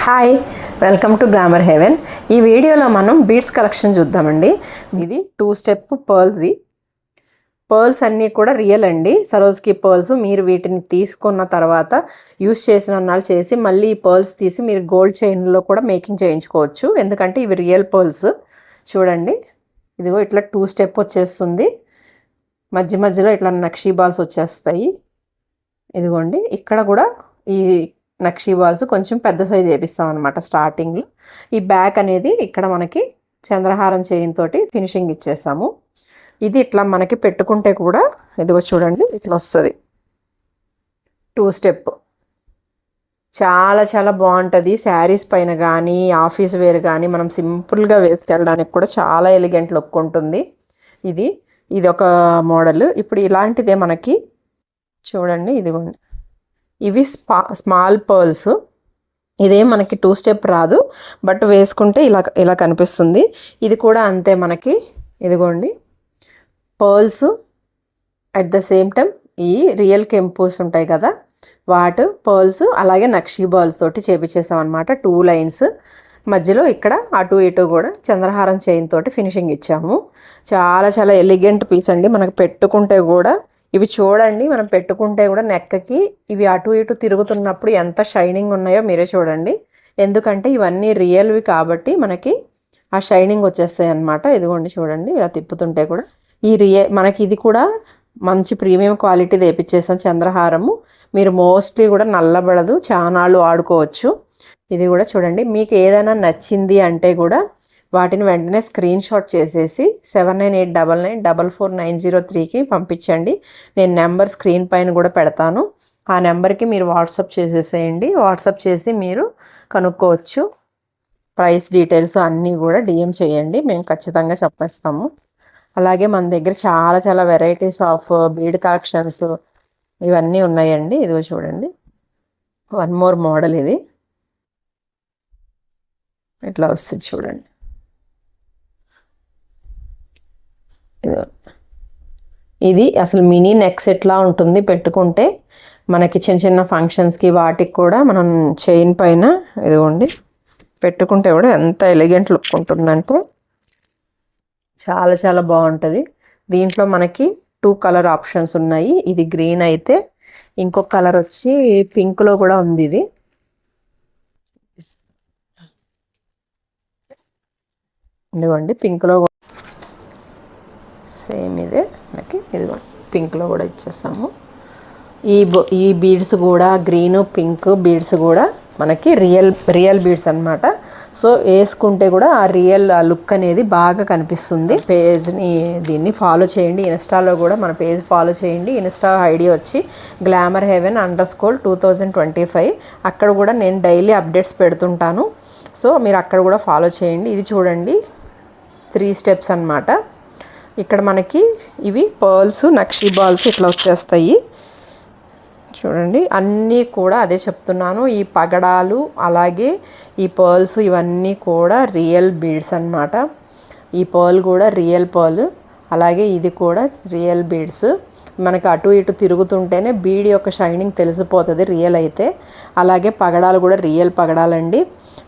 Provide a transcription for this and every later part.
Hi, welcome to Glamour Heaven. ఈ వీడియోలో మనం బీడ్స్ కలెక్షన్ చూద్దామండి. ఇది 2 స్టెప్ పర్ల్స్ అన్నీ కూడా రియల్ అండి. సరోజ్కి పర్ల్స్. మీరు వీటిని తీసుకున్న తర్వాత యూస్ చేసిన అన్నాళ్ళు చేసి మళ్ళీ ఈ పర్ల్స్ తీసి మీరు గోల్డ్ చైన్లో కూడా మేకింగ్ చేయించుకోవచ్చు. ఎందుకంటే ఇవి రియల్ పర్ల్స్. చూడండి, ఇదిగో ఇట్లా 2 స్టెప్ వచ్చేస్తుంది. మధ్య మధ్యలో ఇట్లా నక్షీ బాల్స్ వచ్చేస్తాయి. ఇదిగోండి, ఇక్కడ కూడా ఈ నక్షీ బాల్స్ కొంచెం పెద్ద సైజ్ వేపిస్తాం అనమాట స్టార్టింగ్. ఈ బ్యాక్ అనేది ఇక్కడ మనకి చంద్రహారం చైన్ తోటి ఫినిషింగ్ ఇచ్చేసాము. ఇది ఇట్లా మనకి పెట్టుకుంటే కూడా ఇదిగో చూడండి ఇట్లా వస్తుంది 2 స్టెప్. చాలా చాలా బాగుంటుంది. శారీస్ పైన కానీ ఆఫీస్ వేర్ కానీ మనం సింపుల్గా వేసుకెళ్ళడానికి కూడా చాలా ఎలిగెంట్ లుక్ ఉంటుంది. ఇది ఒక మోడల్. ఇప్పుడు ఇలాంటిదే మనకి చూడండి, ఇదిగోండి, ఇవి స్మాల్ పర్ల్స్. ఇదే మనకి 2 స్టెప్ రాదు, బట్ వేసుకుంటే ఇలా కనిపిస్తుంది. ఇది కూడా అంతే మనకి. ఇదిగోండి, pearls at the same time ఈ రియల్ కెంపూస్ ఉంటాయి కదా, పర్ల్స్ అలాగే నక్షీ బాల్స్ తోటి చేపించేసాం అనమాట. 2 లైన్స్ మధ్యలో ఇక్కడ అటు ఇటు కూడా చంద్రహారం చైన్ తోటి ఫినిషింగ్ ఇచ్చాము. చాలా చాలా ఎలిగెంట్ పీస్ అండి. మనకు పెట్టుకుంటే కూడా ఇవి చూడండి, మనం పెట్టుకుంటే కూడా నెక్కకి ఇవి అటు ఇటు తిరుగుతున్నప్పుడు ఎంత షైనింగ్ ఉన్నాయో మీరే చూడండి. ఎందుకంటే ఇవన్నీ రియల్వి కాబట్టి మనకి ఆ షైనింగ్ వచ్చేస్తాయి అన్నమాట. ఇదిగోండి చూడండి, ఇలా తిప్పుతుంటే కూడా మనకి ఇది కూడా మంచి ప్రీమియం క్వాలిటీ తెప్పించేసాం చంద్రహారము. మీరు మోస్ట్లీ కూడా నల్లబడదు, చానాళ్ళు వాడుకోవచ్చు. ఇది కూడా చూడండి, మీకు ఏదైనా నచ్చింది అంటే కూడా వాటిని వెంటనే స్క్రీన్ షాట్ చేసేసి 7989944903కి పంపించండి. నేను నెంబర్ స్క్రీన్ పైన కూడా పెడతాను. ఆ నెంబర్కి మీరు వాట్సాప్ చేసేసేయండి. వాట్సాప్ చేసి మీరు కనుక్కోవచ్చు. ప్రైస్ డీటెయిల్స్ అన్నీ కూడా డిఎం చేయండి, మేము ఖచ్చితంగా చెప్పేస్తాము. అలాగే మన దగ్గర చాలా చాలా వెరైటీస్ ఆఫ్ బీడ్ కలెక్షన్స్ ఇవన్నీ ఉన్నాయండి. ఇదిగో చూడండి, 1 మోర్ మోడల్. ఇది ఇట్లా వస్తుంది చూడండి. ఇది అసలు మినీ నెక్ సెట్లా ఉంటుంది. పెట్టుకుంటే మనకి చిన్న చిన్న ఫంక్షన్స్కి వాటికి కూడా మనం చైన్ పైన ఇదిగోండి పెట్టుకుంటే కూడా ఎంత ఎలిగెంట్ లుక్ ఉంటుందంటే చాలా చాలా బాగుంటుంది. దీంట్లో మనకి 2 కలర్ ఆప్షన్స్ ఉన్నాయి. ఇది గ్రీన్ అయితే, ఇంకొక కలర్ వచ్చి పింక్లో కూడా ఉంది. ఇది ఇదిగోండి పింక్లో సేమ్ ఇదే మనకి. ఇదిగోండి పింక్లో కూడా ఇచ్చేసాము. ఈ బీడ్స్ కూడా గ్రీను పింక్ బీడ్స్ కూడా మనకి రియల్ బీడ్స్ అనమాట. సో వేసుకుంటే కూడా ఆ రియల్ లుక్ అనేది బాగా కనిపిస్తుంది. పేజ్ని దీన్ని ఫాలో చేయండి. ఇన్స్టాలో కూడా మన పేజ్ ఫాలో చేయండి. ఇన్స్టా ఐడి వచ్చి glamourheaven_2025. అక్కడ కూడా నేను డైలీ అప్డేట్స్ పెడుతుంటాను. సో మీరు అక్కడ కూడా ఫాలో చేయండి. ఇది చూడండి 3 స్టెప్స్ అనమాట. ఇక్కడ మనకి ఇవి పర్ల్స్ నక్షీ బాల్స్ ఇట్లా వచ్చేస్తాయి చూడండి. అన్నీ కూడా అదే చెప్తున్నాను, ఈ పగడాలు అలాగే ఈ పర్ల్స్ ఇవన్నీ కూడా రియల్ బీడ్స్ అన్నమాట. ఈ పర్ల్ కూడా రియల్ పర్ల్, అలాగే ఇది కూడా రియల్ బీడ్స్. మనకి అటు ఇటు తిరుగుతుంటేనే బీడ్ యొక్క షైనింగ్ తెలిసిపోతుంది రియల్ అయితే. అలాగే పగడాలు కూడా రియల్ పగడాలండి.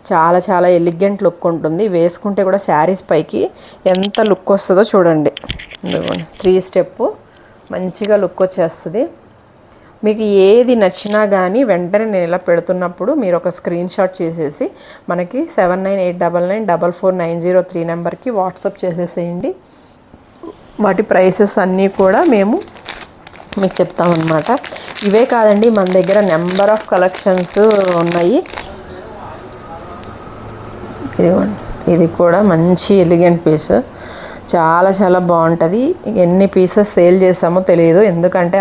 చాలా చాలా ఎలిగెంట్ లుక్ ఉంటుంది. వేసుకుంటే కూడా శారీస్ పైకి ఎంత లుక్ వస్తుందో చూడండి. 3 స్టెప్ మంచిగా లుక్ వచ్చేస్తుంది. మీకు ఏది నచ్చినా కానీ వెంటనే నేను ఇలా పెడుతున్నప్పుడు మీరు ఒక స్క్రీన్ షాట్ చేసేసి మనకి 7989944903 నెంబర్కి వాట్సాప్ చేసేసేయండి. వాటి ప్రైసెస్ అన్నీ కూడా మేము మీకు చెప్తామన్నమాట. ఇవే కాదండి, మన దగ్గర నెంబర్ ఆఫ్ కలెక్షన్స్ ఉన్నాయి. ఇదిగోండి, ఇది కూడా మంచి ఎలిగెంట్ పీస్, చాలా చాలా బాగుంటుంది. ఎన్ని పీసెస్ సేల్ చేసామో తెలియదు, ఎందుకంటే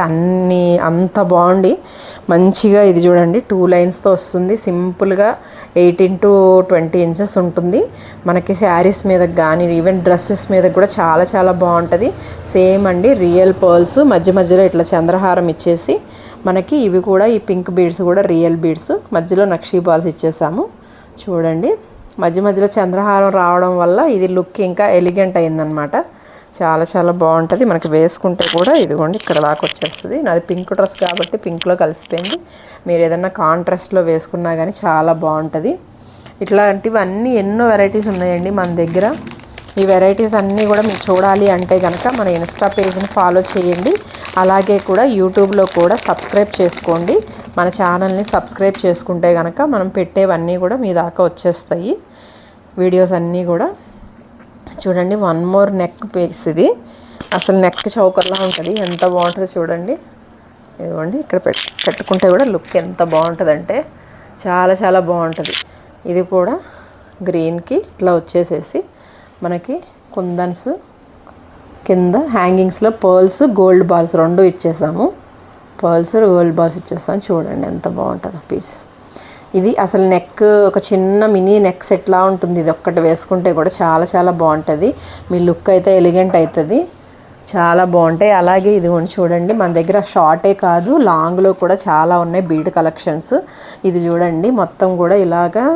అంత బాగుండి మంచిగా. ఇది చూడండి 2 లైన్స్తో వస్తుంది. సింపుల్గా 18 to 20 ఇంచెస్ ఉంటుంది. మనకి శారీస్ మీద కానీ ఈవెన్ డ్రెస్సెస్ మీద కూడా చాలా చాలా బాగుంటుంది. సేమ్ అండి, రియల్ పర్ల్స్ మధ్య మధ్యలో ఇట్లా చంద్రహారం ఇచ్చేసి మనకి ఇవి కూడా ఈ పింక్ బీడ్స్ కూడా రియల్ బీడ్స్, మధ్యలో నక్షీ బాల్స్ ఇచ్చేసాము చూడండి. మధ్య మధ్యలో చంద్రహారం రావడం వల్ల ఇది లుక్ ఇంకా ఎలిగెంట్ అయిందనమాట. చాలా చాలా బాగుంటుంది. మనకి వేసుకుంటే కూడా ఇదిగోండి ఇక్కడ దాకా వచ్చేస్తుంది. నాది పింక్ డ్రెస్ కాబట్టి పింక్లో కలిసిపోయింది. మీరు ఏదైనా కాంట్రాస్ట్లో వేసుకున్నా కానీ చాలా బాగుంటుంది. ఇట్లాంటివన్నీ ఎన్నో వెరైటీస్ ఉన్నాయండి మన దగ్గర. ఈ వెరైటీస్ అన్నీ కూడా మీరు చూడాలి అంటే కనుక మన ఇన్స్టా పేజ్ని ఫాలో చేయండి. అలాగే కూడా యూట్యూబ్లో కూడా సబ్స్క్రైబ్ చేసుకోండి. మన ఛానల్ని సబ్స్క్రైబ్ చేసుకుంటే కనుక మనం పెట్టేవన్నీ కూడా మీ దాకా వచ్చేస్తాయి వీడియోస్ అన్నీ కూడా. చూడండి, వన్ మోర్ నెక్ పీస్. ఇది అసలు నెక్ చౌకర్లా ఉంటుంది, ఎంత బాగుంటుందో చూడండి. ఇదిగోండి, ఇక్కడ పెట్టుకుంటే కూడా లుక్ ఎంత బాగుంటుందంటే చాలా చాలా బాగుంటుంది. ఇది కూడా గ్రీన్కి ఇట్లా వచ్చేసేసి మనకి కుందన్స్ కింద హ్యాంగింగ్స్లో పర్ల్స్ గోల్డ్ బాల్స్ 2 ఇచ్చేసాము. పర్ల్స్ గోల్డ్ బాల్స్ ఇచ్చేసాము. చూడండి ఎంత బాగుంటుందో పీస్. ఇది అసలు నెక్ ఒక చిన్న మినీ నెక్ సెట్లా ఉంటుంది. ఇది ఒక్కటి వేసుకుంటే కూడా చాలా చాలా బాగుంటుంది. మీ లుక్ అయితే ఎలిగెంట్ అవుతుంది, చాలా బాగుంటాయి. అలాగే ఇది చూడండి, మన దగ్గర షార్టే కాదు లాంగ్లో కూడా చాలా ఉన్నాయి బీడ్ కలెక్షన్స్. ఇది చూడండి, మొత్తం కూడా ఇలాగా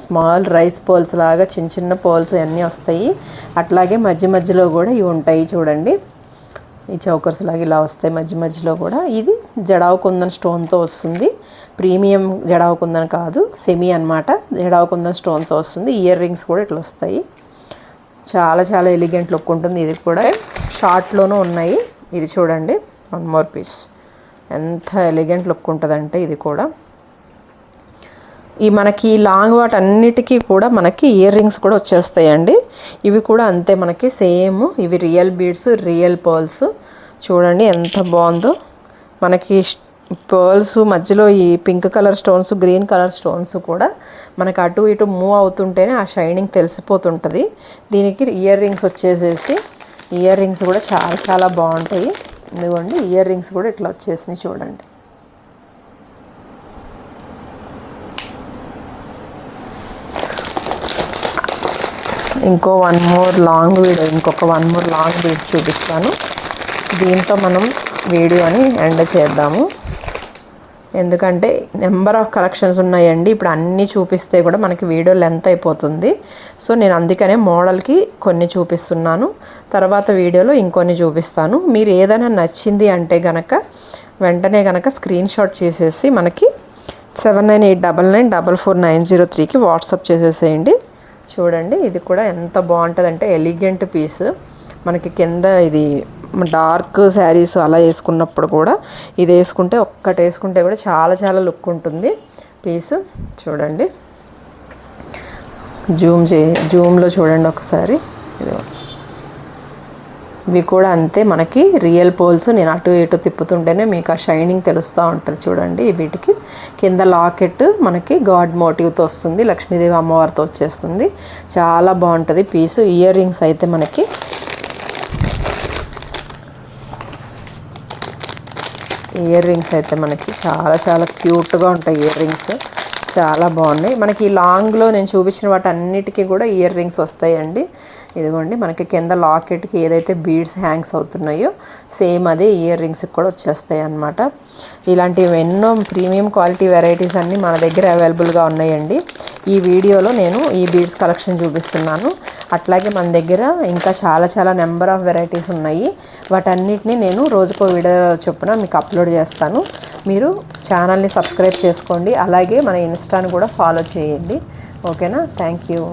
స్మాల్ రైస్ పర్ల్స్ లాగా చిన్న చిన్న పర్ల్స్ అన్నీ వస్తాయి. అట్లాగే మధ్య మధ్యలో కూడా ఇవి ఉంటాయి చూడండి, ఈ చౌకర్స్ లాగా ఇలా వస్తాయి మధ్య మధ్యలో కూడా. ఇది జడావు కుందన్ స్టోన్తో వస్తుంది. ప్రీమియం జడావు కుందన్ కాదు, సెమీ అన్నమాట. జడావు కుందన్ స్టోన్తో వస్తుంది. ఇయర్ రింగ్స్ కూడా ఇట్లా వస్తాయి. చాలా చాలా ఎలిగెంట్ లుక్ ఉంటుంది. ఇది కూడా షార్ట్లోనూ ఉన్నాయి. ఇది చూడండి, వన్ మోర్ పీస్. ఎంత ఎలిగెంట్ లుక్ ఉంటుందంటే ఇది కూడా. ఈ మనకి లాంగ్ వాట్ అన్నిటికీ కూడా మనకి ఇయర్ రింగ్స్ కూడా వచ్చేస్తాయండి. ఇవి కూడా అంతే మనకి సేమ్. ఇవి రియల్ బీడ్స్, రియల్ పర్ల్స్. చూడండి ఎంత బాగుందో. మనకి పర్ల్స్ మధ్యలో ఈ pink colour stones, green colour stones కూడా మనకి అటు ఇటు మూవ్ అవుతుంటేనే ఆ షైనింగ్ తెలిసిపోతుంటుంది. దీనికి ఇయర్ రింగ్స్ వచ్చేసేసి ఇయర్ రింగ్స్ కూడా చాలా చాలా బాగుంటాయి. ఇదిగోండి, ఇయర్ రింగ్స్ కూడా ఇట్లా వచ్చేసినాయి చూడండి. ఇంకొక వన్ మోర్ లాంగ్ బీడ్స్ చూపిస్తాను. దీంతో మనం వీడియోని ఎండ్ చేద్దాము. ఎందుకంటే నెంబర్ ఆఫ్ కలెక్షన్స్ ఉన్నాయండి. ఇప్పుడు అన్నీ చూపిస్తే కూడా మనకి వీడియో లెంత్ అయిపోతుంది. సో నేను అందుకనే మోడల్కి కొన్ని చూపిస్తున్నాను, తర్వాత వీడియోలో ఇంకొన్ని చూపిస్తాను. మీరు ఏదైనా నచ్చింది అంటే కనుక వెంటనే కనుక స్క్రీన్ షాట్ చేసేసి మనకి 7989944903కి వాట్సాప్ చేసేసేయండి. చూడండి, ఇది కూడా ఎంత బాగుంటుందంటే ఎలిగెంట్ పీస్. మనకి కింద ఇది డార్క్ శారీస్ అలా వేసుకున్నప్పుడు కూడా ఇది వేసుకుంటే ఒక్కటి వేసుకుంటే కూడా చాలా చాలా లుక్ ఉంటుంది పీస్. చూడండి, జూమ్లో చూడండి ఒకసారి. ఇవి కూడా అంతే మనకి రియల్ పోల్స్. నేను అటు ఇటు తిప్పుతుంటేనే మీకు ఆ షైనింగ్ తెలుస్తూ ఉంటుంది చూడండి. వీటికి కింద లాకెట్ మనకి గాడ్ మోటివ్తో వస్తుంది, లక్ష్మీదేవి అమ్మవారితో వచ్చేస్తుంది. చాలా బాగుంటుంది పీసు. ఇయర్ రింగ్స్ అయితే మనకి చాలా చాలా క్యూట్గా ఉంటాయి. ఇయర్ రింగ్స్ చాలా బాగున్నాయి. మనకి లాంగ్లో నేను చూపించిన వాటి అన్నిటికీ కూడా ఇయర్ రింగ్స్ వస్తాయండి. ఇదిగోండి, మనకి కింద లాకెట్కి ఏదైతే బీడ్స్ హ్యాంగ్స్ అవుతున్నాయో సేమ్ అదే ఇయర్ రింగ్స్కి కూడా వచ్చేస్తాయి అన్నమాట. ఇలాంటివి ఎన్నో ప్రీమియం క్వాలిటీ వెరైటీస్ అన్నీ మన దగ్గర అవైలబుల్గా ఉన్నాయండి. ఈ వీడియోలో నేను ఈ బీడ్స్ కలెక్షన్ చూపిస్తున్నాను. అట్లాగే మన దగ్గర ఇంకా చాలా చాలా నెంబర్ ఆఫ్ వెరైటీస్ ఉన్నాయి. వాటన్నిటిని నేను రోజుకో వీడియో చొప్పున మీకు అప్లోడ్ చేస్తాను. మీరు ఛానల్ని సబ్స్క్రైబ్ చేసుకోండి. అలాగే మన ఇన్స్టాని కూడా ఫాలో చేయండి. ఓకేనా? Thank you.